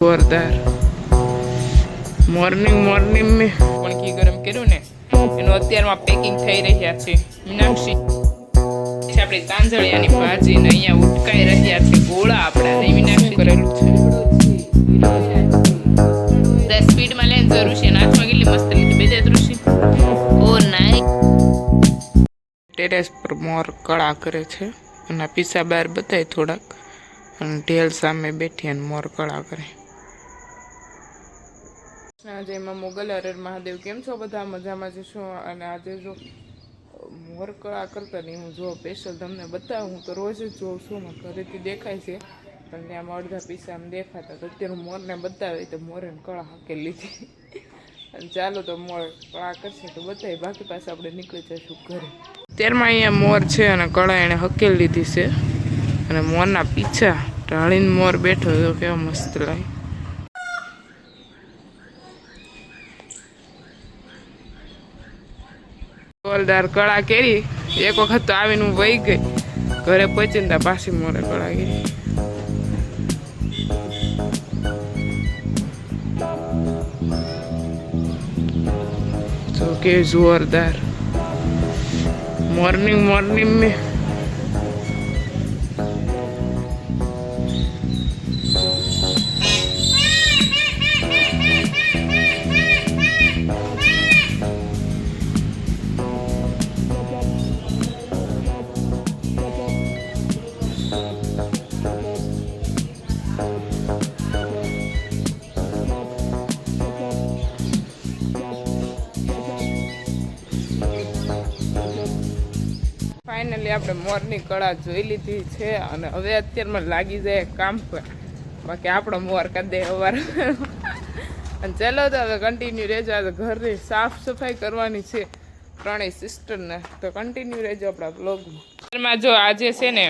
જોરદાર મોર્નિંગ મેં પણ ઘી ગરમ કર્યું ને એનું અત્યારમાં પેકિંગ થઈ રહ્યા છે. મીનાક્ષી આપણી તાંજળિયાની ભાજી ને અહીંયા ઉટકાઈ રહ્યા છે ગોળા આપણા ને મીનાક્ષી કરેલું છે સ્પીડમાં લઈને જરૂર છે. નાચમાં કેટલી મસ્ત લીધી બે દૃશ્ય ઓ નાઈ ટેરેસ પર મોર કળા કરે છે અને પીસા બહાર બતાય થોડાક અને ઢેલ સામે બેઠી અને મોર કળા કરે. આજે એમાં મોગલ હરેર મહાદેવ કેમ છો બધા? મજામાં જશો. અને આજે જો મોર કળા કરતા નહીં હું જો સ્પેશિયલ તમને બતાવું. હું તો રોજ જ જોઉં છું, ઘરેથી દેખાય છે પણ ત્યાં અડધા પીસા આમ દેખાતા તો અત્યારે હું મોરને બતાવી તો મોરે કળા હાકેલી લીધી અને ચાલો તો મોર કળા કરશે તો બતાવી, બાકી પાસે આપણે નીકળી જઈશું ઘરે. અત્યારમાં અહીંયા મોર છે અને કળા એણે હકેલી લીધી છે અને મોરના પીછા ઢાળીને મોર બેઠો તો કેવા મસ્ત લાગે. જોરદાર કળા કેરી. એક વખત તો આવીને હું વહી ગઈ, ઘરે પહોંચીને ત્યાં પાછી મોરે કળા કેરી. તો કે જોરદાર મોર્નિંગ મેં ફાઇનલી આપણે મોરની કળા જોઈ લીધી છે અને હવે અત્યારમાં લાગી જાય કામ પર, બાકી આપણો મોર કરી દે અવાર. અને ચાલો તો હવે કન્ટિન્યુ રહેજો. આજે ઘરની સાફ સફાઈ કરવાની છે ત્રણેય સિસ્ટરને, તો કન્ટિન્યુ રહેજો આપણા બ્લોગમાં. જો આજે છે ને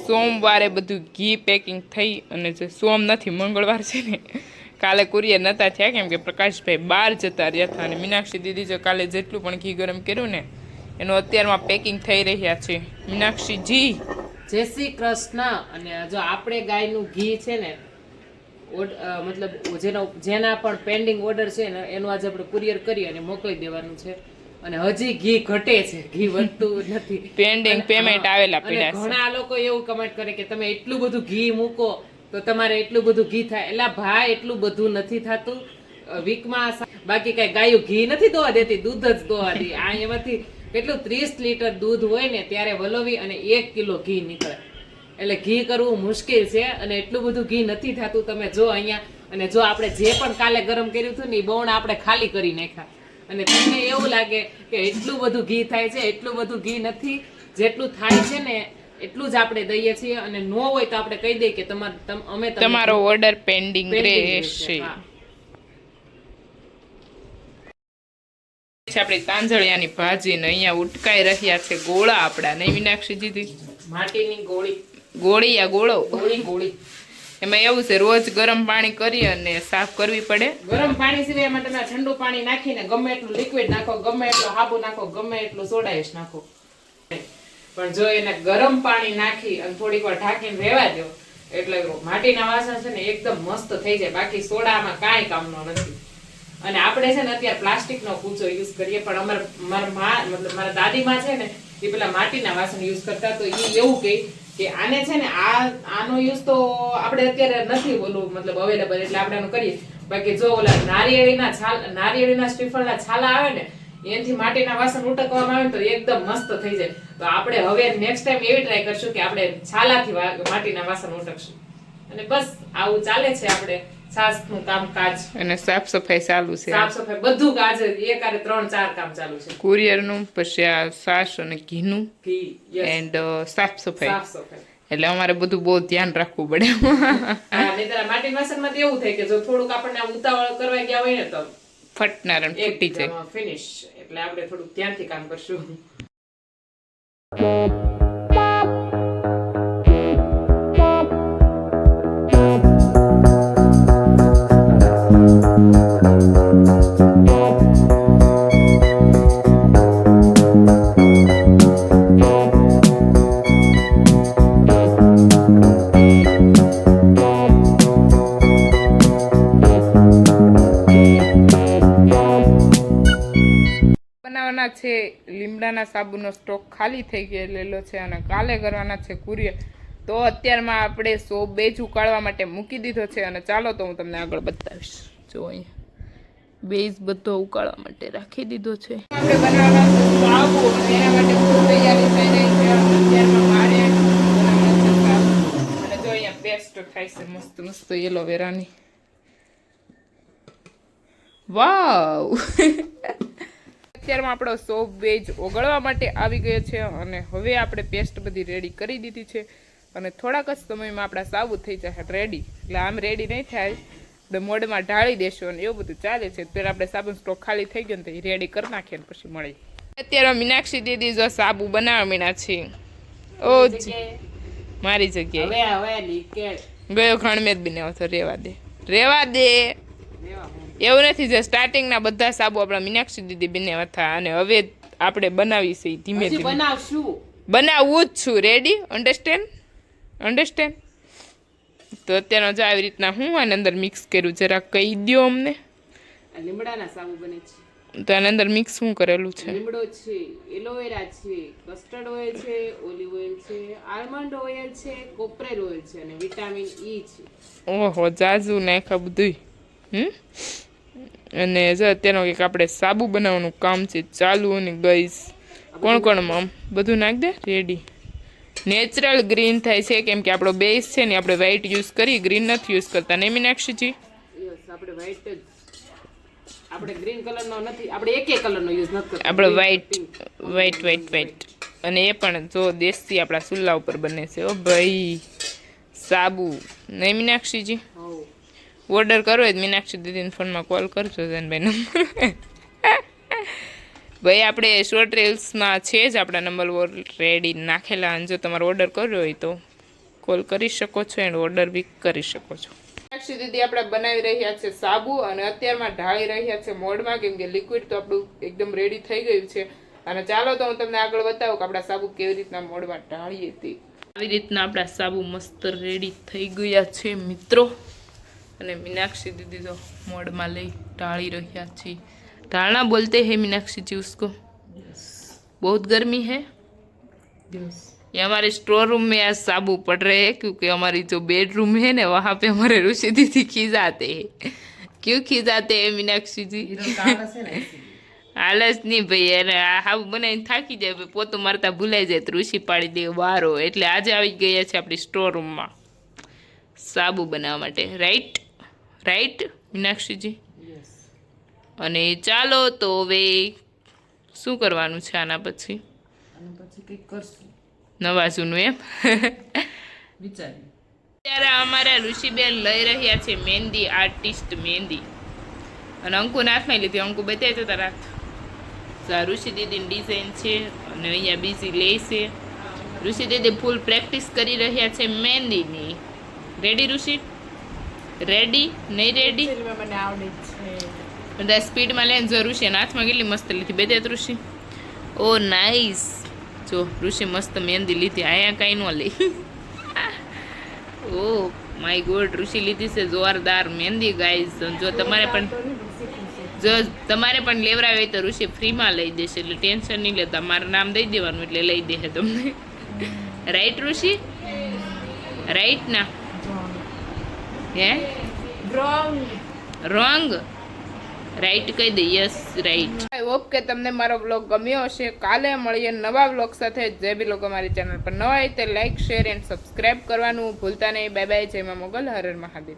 સોમવારે બધું ઘી પેકિંગ થઈ અને જે સોમ નથી મંગળવાર છે ને, કાલે કુરિયર નહોતા થયા કેમ કે પ્રકાશભાઈ બહાર જતા રહ્યા હતા અને મીનાક્ષી દીદી જો કાલે જેટલું પણ ઘી ગરમ કર્યું ને એનું અત્યારમાં પેકિંગ થઈ રહ્યા છે. મીનાક્ષીજી જય શ્રી કૃષ્ણ. અને જો આપણે ગાયનું ઘી છે ને મતલબ જેના પણ પેન્ડિંગ ઓર્ડર છે ને એનું આજે આપણે કુરિયર કરી અને મોકલી દેવાનું છે. અને હજી ઘી ઘટે છે, ઘી વધતું નથી, પેન્ડિંગ પેમેન્ટ આવેલા પડ્યા છે. ઘણા લોકો એવું કમેન્ટ કરે કે તમે એટલું બધું ઘી મૂકો તો તમારે એટલું બધું ઘી થાય. એટલે ભાઈ એટલું બધું નથી થતું વીકમાં. બાકી કઈ ગાયો ઘી નથી દોવા દેતી, દૂધ જ દોવા દે. આ એમાંથી કેટલું 30 લીટર દૂધ હોય ને ત્યારે વલોવી અને 1 કિલો ઘી નીકળે. એટલે ઘી કરવું મુશ્કેલ છે અને એટલું બધું ઘી નથી થતું. તમે જો અહીંયા, અને જો આપણે જે પણ કાલે ગરમ કર્યું હતું ને એ બહુણા આપણે ખાલી કરી નાખ્યા અને તમને એવું લાગે કે એટલું બધું ઘી થાય છે. એટલું બધું ઘી નથી, જેટલું થાય છે ને એટલું જ આપણે દઈએ છીએ. અને ન હોય તો આપણે કહી દઈએ કે અમે તમારો ઓર્ડર પેન્ડિંગ રહેશે. આપણી તાંજળિયાની ભાજી ને અહીંયા ઉટકાઈ રહ્યા છે ગોળા આપડા નહીં મીનાક્ષી દીદી? માટીની ગોળી યા ગોળો ગોળી. એમાં એવું છે રોજ ગરમ પાણી કરી અને સાફ કરવી પડે. ગરમ પાણી સિવાય એમાં તમે ઠંડુ પાણી નાખીને ગમે એટલું લિક્વિડ નાખો, ગમે એટલું હાબુ નાખો, ગમે એટલું સોડાઈશ નાખો, પણ જો એને ગરમ પાણી નાખી અને થોડીક વાર ઢાંકીને રહેવા દો એટલે માટીના વાસણ છે ને એકદમ મસ્ત થઈ જાય. બાકી સોડામાં કાંઈ કામનો નથી. અને આપણે છે ને અત્યારે પ્લાસ્ટિકનો કૂચો યુઝ કરીએ, પણ મારા દાદીમાં છે ને એ પેલા માટીના વાસણ યુઝ કરતા. તો એ એવું કહે કે આને છે ને આનો યુઝ તો આપણે અત્યારે નથી બોલું મતલબ અવેલેબલ, એટલે આપણે આનું કરીએ. બાકી જો ઓલા નારિયેળીના શ્રીફળના છાલા આવે ને એનાથી માટીના વાસણ ઉટકવામાં આવે તો એકદમ મસ્ત થઈ જાય. તો આપણે હવે નેક્સ્ટ ટાઈમ એવી ટ્રાય કરશું કે આપણે છાલાથી માટીના વાસણ ઉટકશું. અને બસ આવું ચાલે છે આપણે સાસનું કામકાજ અને સાફ સફાઈ ચાલુ છે. સાફ સફાઈ બધું કાજ એકારે 3-4 કામ ચાલુ છે. કુરિયર નું, પછી આ સાસ અને ઘીનું એન્ડ સાફ સફાઈ. એટલે અમારે બધું બહુ ધ્યાન રાખવું પડે. નહીંતર માટી વાસણમાં તો એવું થાય કે જો થોડુંક આપણને ઉતાવળ કરવા ગયા હોય ને તો ફટનાર ફૂટી જાય ફિનિશ. એટલે આપણે થોડુંક ધ્યાનથી કામ કરશું. અત્યારમાં છે લીમડાના સાબુનો સ્ટોક ખાલી થઈ ગયેલો છે અને કાલે કરવાના છે કુરિયર. તો અત્યારમાં આપણે સોપ બેઝ ઉકાળવા માટે મૂકી દીધો છે અને ચાલો તો હું તમને આગળ બતાવીશ. જો અહીંયા બેઝ બધો ઉકાળવા માટે રાખી દીધો છે. આપણે બનાવવાના સાબુ એના માટે ખૂબ તૈયારી થઈ રહી છે. અત્યારમાં મારે અને જો અહીંયા પેસ્ટ થાય છે મસ્ત મસ્ત એલોવેરાની. વાવ અત્યારમાં આપણો સોપ બેઝ ઓગળવા માટે આવી ગયો છે અને હવે આપણે પેસ્ટ બધી રેડી કરી દીધી છે અને થોડાક જ સમયમાં આપણા સાબુ થઈ જશે રેડી. એટલે આમ રેડી નહીં થાય, આપણે મોઢમાં ઢાળી દેશું અને એવું બધું ચાલે છે. ત્યારે આપણે સાબુ સ્ટોક ખાલી થઈ ગયો ને તો એ રેડી કરી નાખીએ ને પછી મળી. અત્યારે મીનાક્ષી દીદી જો સાબુ બનાવવા મીના છે. ઓ મારી જગ્યાએ ગયો ખણમેદ બનાવ્યો તો રેવા દે. એવું નથી, જે સ્ટાર્ટિંગના બધા સાબુ આપણા મીનાક્ષી દીદી બનાવ્યા હતા અને હવે આપણે બનાવીશું ધીમે ધીમે. બનાવવું જ છું. રેડી? અન્ડરસ્ટેન્ડ? તો અત્યારનો જો આવી રીતના હું આની અંદર મિક્સ કર્યું, જરા કહી દો અમને. લીમડાના સાબુ બને છે. તો આની અંદર મિક્સ શું કરેલું છે? લીમડો છે, એલોવેરા છે, કસ્ટર્ડ ઓઇલ છે, ઓલિવ ઓઇલ છે, આલમંડ ઓઇલ છે, કોપરેલ ઓઇલ છે અને વિટામિન ઈ છે. ઓહો, જાજુ નાખ્યા બધું. અને જો અત્યારનો કંઈક આપણે સાબુ બનાવવાનું કામ છે ચાલુ. અને ગઈસ કોણ બધું નાખ દે. રેડી. નેચરલ ગ્રીન થાય છે કેમ કે આપણો બેઝ છે ને આપણે વ્હાઈટ યુઝ કરી, ગ્રીન નથી યુઝ કરતા ને મીનાક્ષીજી? યસ, આપણે વ્હાઈટ જ, આપણે ગ્રીન કલરનો નથી, આપણે એકે કલરનો યુઝ નથી કરતા. આપણે વ્હાઈટ અને એ પણ જો દેશી આપણા ચૂલા ઉપર બને છે. ઓ ભાઈ સાબુ નહીં મીનાક્ષીજી? ઓર્ડર કરો જ મીનાક્ષી દીદીને ફોનમાં કોલ કરજો જનભાઈ નંબર. ભાઈ આપણે શોર્ટ રીલ્સમાં છે જ આપણા નંબર ઓલરેડી નાખેલા અને જો તમારો ઓર્ડર કર્યો હોય તો કોલ કરી શકો છો એન્ડ ઓર્ડર બી કરી શકો છો. મીનાક્ષી દીદી આપણે બનાવી રહ્યા છે સાબુ અને અત્યારમાં ઢાળી રહ્યા છે મોડમાં કેમ કે લિક્વિડ તો આપણું એકદમ રેડી થઈ ગયું છે. અને ચાલો તો હું તમને આગળ બતાવું કે આપણા સાબુ કેવી રીતના મોડમાં ઢાળીએ તે. આવી રીતના આપણા સાબુ મસ્ત રેડી થઈ ગયા છે મિત્રો. અને मीनाक्षी दीदी तो मोड में ले ढाली रही छी. ढालना बोलते हैं मीनाक्षी जी उसको. बहुत गर्मी है. ये हमारे स्टोर रूम में आज साबु पड़ रहे हैं क्योंकि हमारी जो बेडरूम है ना वहाँ पे हमारे ऋषि दीदी खींचाते हैं. क्यों खींचाते हैं मीनाक्षी जी? आलस नहीं भाई, એને હાવ બનાવીને થાકી જાય, પોતું મારતા ભૂલાઈ જાય તો ઋષિ પાડી દે વારો. એટલે આજે આવી ગયા છે આપણી સ્ટોર રૂમમાં સાબુ બનાવવા માટે. રાઈટ મીનાક્ષીજી? અને ચાલો તો હવે શું કરવાનું છે આના પછી? કંઈક કરશું નવા જૂનું એમ વિચારી. ત્યારે અમારા ઋષિબેન લઈ રહ્યા છે મહેંદી, આર્ટિસ્ટ મહેંદી. અને અંકુના હાથમાં લીધી. અંકુ બતાવી તો રાત ઋષિ દીદીની ડિઝાઇન છે અને અહીંયા બીજી લે છે. ઋષિ દીદી ફૂલ પ્રેક્ટિસ કરી રહ્યા છે મહેંદીની. રેડી ઋષિ? રેડી? નહીં રેડી? મને આવડે છે. બધા સ્પીડમાં લઈને જો ઋષિ હાથમાં કેટલી મસ્ત લીધી. બે ઋષિ? Oh nice. જો ઋષિ મસ્ત મહેંદી લીધી. અહીંયા કાંઈ ન લે. ઓ માય ગોડ, ઋષિ લીધી છે જોરદાર મહેંદી ગાઈઝ. જો તમારે પણ લેવરાવી હોય તો ઋષિ ફ્રીમાં લઈ દેશે, એટલે ટેન્શન નહીં લેતા. મારું નામ દઈ દેવાનું એટલે લઈ દેશે તમને. રાઈટ ઋષિ? રાઈટ ના? હે? રોંગ? રાઈટ કહી દે. Yes right. આઈ હોપ કે તમને મારો વ્લોગ ગમ્યો હશે. કાલે મળીએ નવા વ્લોગ સાથે. જે બી લોકો મારી ચેનલ પર નવા હોય તે લાઈક, શેર એન્ડ સબસ્ક્રાઈબ કરવાનું ભૂલતા નહીં. Bye bye. જય મા મોગલ. હર હર મહાદેવ.